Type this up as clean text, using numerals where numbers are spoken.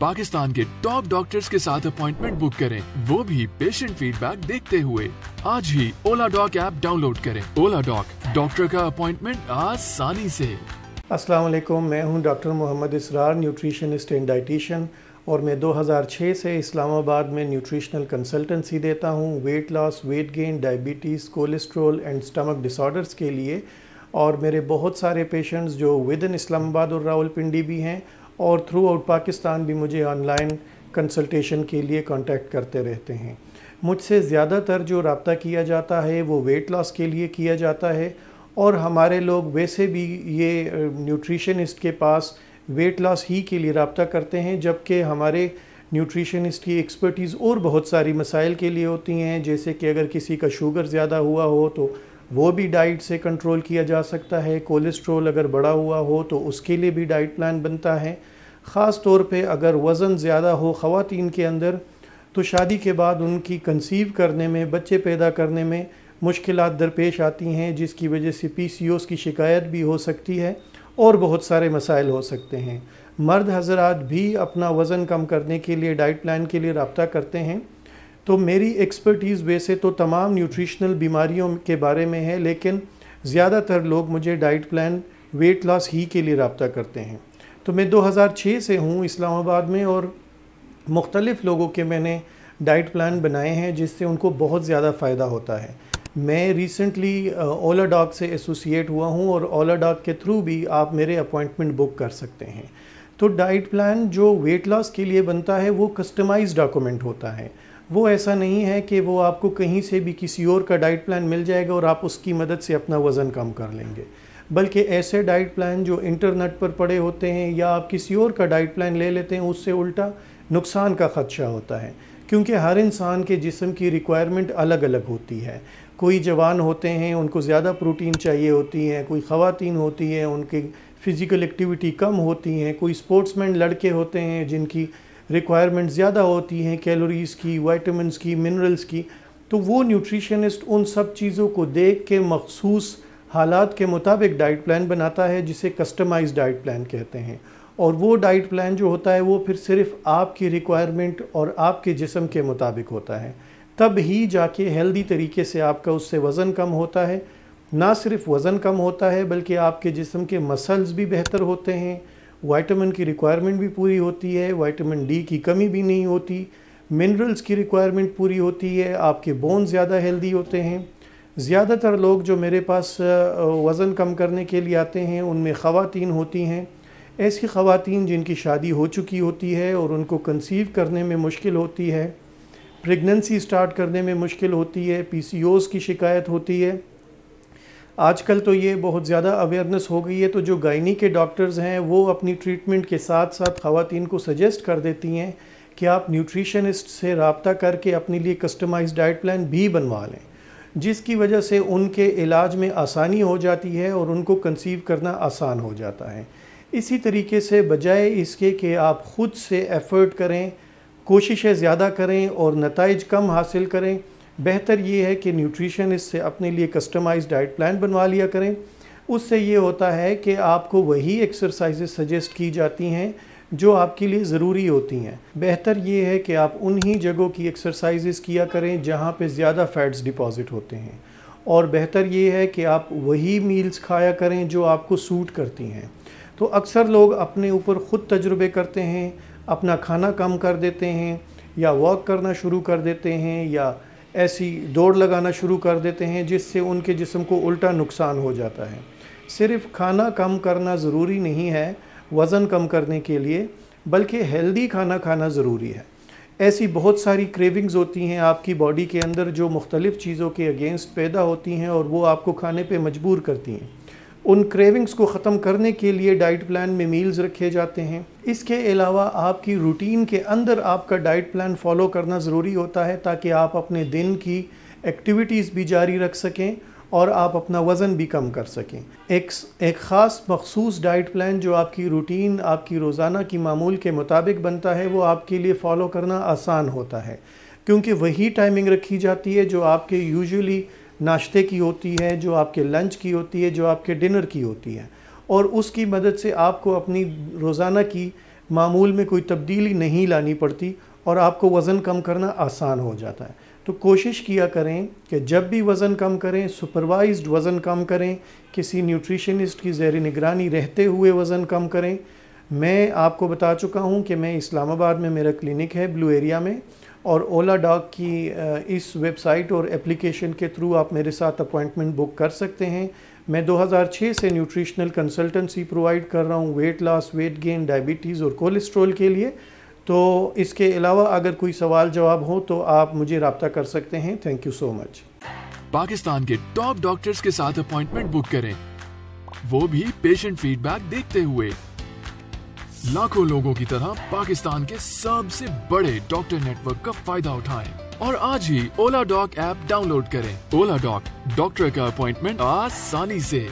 पाकिस्तान के top doctors के साथ अपॉइंटमेंट बुक करें, वो भी पेशेंट फीडबैक देखते हुए। आज ही ओला डॉक ऐप डाउनलोड करें। ओला डॉक, डॉक्टर का अपॉइंटमेंट आसानी से। अस्सलाम वालेकुम, मैं हूं doctor Mohammad Israr, nutritionist and dietitian, और मैं 2006 से इस्लामाबाद में न्यूट्रिशनल कंसल्टेंसी देता हूं weight loss, weight gain, diabetes, cholesterol and stomach disorders के लिए। और मेरे बहुत सारे पेशेंट्स जो विद इन इस्लामाबाद और रावलपिंडी भी हैं और थ्रू आउट पाकिस्तान भी मुझे ऑनलाइन कंसल्टेशन के लिए कांटेक्ट करते रहते हैं। मुझसे ज़्यादातर जो रब्ता किया जाता है वो वेट लॉस के लिए किया जाता है, और हमारे लोग वैसे भी ये न्यूट्रिशनिस्ट के पास वेट लॉस ही के लिए रब्ता करते हैं, जबकि हमारे न्यूट्रिशनिस्ट की एक्सपर्टीज़ और बहुत सारी मसाइल के लिए होती हैं। जैसे कि अगर किसी का शुगर ज़्यादा हुआ हो तो वो भी डाइट से कंट्रोल किया जा सकता है, कोलेस्ट्रॉल अगर बढ़ा हुआ हो तो उसके लिए भी डाइट प्लान बनता है। ख़ास तौर पे अगर वज़न ज़्यादा हो ख़वातीन के अंदर तो शादी के बाद उनकी कंसीव करने में, बच्चे पैदा करने में मुश्किलात दरपेश आती हैं, जिसकी वजह से PCOS की शिकायत भी हो सकती है और बहुत सारे मसाइल हो सकते हैं। मर्द हज़रात भी अपना वज़न कम करने के लिए डाइट प्लान के लिए रब्ता करते हैं। तो मेरी एक्सपर्टीज़ वैसे तो तमाम न्यूट्रिशनल बीमारियों के बारे में है, लेकिन ज़्यादातर लोग मुझे डाइट प्लान वेट लॉस ही के लिए रब्ता करते हैं। तो मैं 2006 से हूँ इस्लामाबाद में, और मुख्तलिफ़ लोगों के मैंने डाइट प्लान बनाए हैं जिससे उनको बहुत ज़्यादा फ़ायदा होता है। मैं रिसेंटली ओला डॉक से एसोसिएट हुआ हूँ, और ओला डॉक के थ्रू भी आप मेरे अपॉइंटमेंट बुक कर सकते हैं। तो डाइट प्लान जो वेट लॉस के लिए बनता है वो कस्टमाइज्ड डॉक्यूमेंट होता है। वो ऐसा नहीं है कि वो आपको कहीं से भी किसी और का डाइट प्लान मिल जाएगा और आप उसकी मदद से अपना वज़न कम कर लेंगे, बल्कि ऐसे डाइट प्लान जो इंटरनेट पर पड़े होते हैं या आप किसी और का डाइट प्लान ले लेते हैं, उससे उल्टा नुकसान का ख़दशा होता है, क्योंकि हर इंसान के जिस्म की रिक्वायरमेंट अलग अलग होती है। कोई जवान होते हैं, उनको ज़्यादा प्रोटीन चाहिए होती है, कोई ख़वातीन होती है उनकी फ़िज़िकल एक्टिविटी कम होती हैं, कोई स्पोर्ट्समैन लड़के होते हैं जिनकी रिक्वायरमेंट ज़्यादा होती हैं कैलोरीज़ की, वाइटामिन्स की, मिनरल्स की। तो वो न्यूट्रिशनिस्ट उन सब चीज़ों को देख के मखसूस हालात के मुताबिक डाइट प्लान बनाता है, जिसे कस्टमाइज्ड डाइट प्लान कहते हैं। और वो डाइट प्लान जो होता है वो फिर सिर्फ आपकी रिक्वायरमेंट और आपके जिस्म के मुताबिक होता है, तब ही जाके हेल्दी तरीके से आपका उससे वज़न कम होता है। ना सिर्फ वज़न कम होता है बल्कि आपके जिस्म के मसल्स भी बेहतर होते हैं, विटामिन की रिक्वायरमेंट भी पूरी होती है, विटामिन D की कमी भी नहीं होती, मिनरल्स की रिक्वायरमेंट पूरी होती है, आपके बोन ज़्यादा हेल्दी होते हैं। ज़्यादातर लोग जो मेरे पास वज़न कम करने के लिए आते हैं उनमें ख़वातीन होती हैं। ऐसी ख़वातीन जिनकी शादी हो चुकी होती है और उनको कंसीव करने में मुश्किल होती है, प्रेगनेंसी स्टार्ट करने में मुश्किल होती है, PCOS की शिकायत होती है। आजकल तो ये बहुत ज़्यादा अवेयरनेस हो गई है, तो जो गायनी के डॉक्टर्स हैं वो अपनी ट्रीटमेंट के साथ साथ ख़वातीन को सजेस्ट कर देती हैं कि आप न्यूट्रिशनिस्ट से रब्ता करके अपने लिए कस्टमाइज्ड डाइट प्लान भी बनवा लें, जिसकी वजह से उनके इलाज में आसानी हो जाती है और उनको कंसीव करना आसान हो जाता है। इसी तरीके से बजाय इसके कि आप ख़ुद से एफ़र्ट करें, कोशिशें ज़्यादा करें और नताइज कम हासिल करें, बेहतर ये है कि न्यूट्रिशनिस्ट से अपने लिए कस्टमाइज्ड डाइट प्लान बनवा लिया करें। उससे ये होता है कि आपको वही एक्सरसाइजेस सजेस्ट की जाती हैं जो आपके लिए ज़रूरी होती हैं। बेहतर ये है कि आप उन्हीं जगहों की एक्सरसाइजेस किया करें जहाँ पे ज़्यादा फ़ैट्स डिपॉज़िट होते हैं, और बेहतर ये है कि आप वही मील्स खाया करें जो आपको सूट करती हैं। तो अक्सर लोग अपने ऊपर ख़ुद तजुर्बे करते हैं, अपना खाना कम कर देते हैं, या वॉक करना शुरू कर देते हैं, या ऐसी दौड़ लगाना शुरू कर देते हैं, जिससे उनके जिस्म को उल्टा नुकसान हो जाता है। सिर्फ खाना कम करना ज़रूरी नहीं है वज़न कम करने के लिए, बल्कि हेल्दी खाना खाना ज़रूरी है। ऐसी बहुत सारी क्रेविंग्स होती हैं आपकी बॉडी के अंदर जो मुख्तलिफ़ चीज़ों के अगेंस्ट पैदा होती हैं और वो आपको खाने पे मजबूर करती हैं। उन क्रेविंग्स को ख़त्म करने के लिए डाइट प्लान में मील्स रखे जाते हैं। इसके अलावा आपकी रूटीन के अंदर आपका डाइट प्लान फॉलो करना ज़रूरी होता है, ताकि आप अपने दिन की एक्टिविटीज़ भी जारी रख सकें और आप अपना वज़न भी कम कर सकें। एक ख़ास मखसूस डाइट प्लान जो आपकी रूटीन, आपकी रोज़ाना की मामूल के मुताबिक बनता है, वो आपके लिए फ़ॉलो करना आसान होता है, क्योंकि वही टाइमिंग रखी जाती है जो आपके यूजुअली नाश्ते की होती है, जो आपके लंच की होती है, जो आपके डिनर की होती है, और उसकी मदद से आपको अपनी रोज़ाना की معمول میں کوئی تبدیلی نہیں لانی پڑتی اور آپ کو وزن کم کرنا آسان ہو جاتا ہے. تو کوشش کیا کریں کہ جب بھی وزن کم کریں سپروائزڈ وزن کم کریں, کسی نیوٹریشنسٹ کی زیر نگرانی رہتے ہوئے وزن کم کریں. میں آپ کو بتا چکا ہوں کہ میں اسلام آباد میں میرا کلینک ہے بلو ایریا میں, اور اولا ڈاک کی اس ویب سائٹ اور اپلیکیشن کے تھرو آپ میرے ساتھ اپوائنٹمنٹ بک کر سکتے ہیں. میں 2006 سے نیوٹریشنل کنسلٹنسی پرووائڈ کر رہا ہوں weight loss, weight gain, diabetes اور کولیسٹرول کے لیے. تو اس کے علاوہ اگر کوئی سوال جواب ہو تو آپ مجھے رابطہ کر سکتے ہیں. تھینک یو سو مچ. پاکستان کے ٹاپ ڈاکٹرز کے ساتھ اپوائنٹمنٹ بک کریں, وہ بھی پیشنٹ فیڈ بیک دیکھتے ہوئے. لاکھوں لوگوں کی طرح پاکستان کے سب سے بڑے ڈاکٹر نیٹ ورک کا فائدہ اٹھائیں اور آج ہی اولا ڈاک ایپ ڈاؤن لوڈ کریں. اولا ڈاک, ڈاکٹر کا اپوائنٹمنٹ آسانی سے.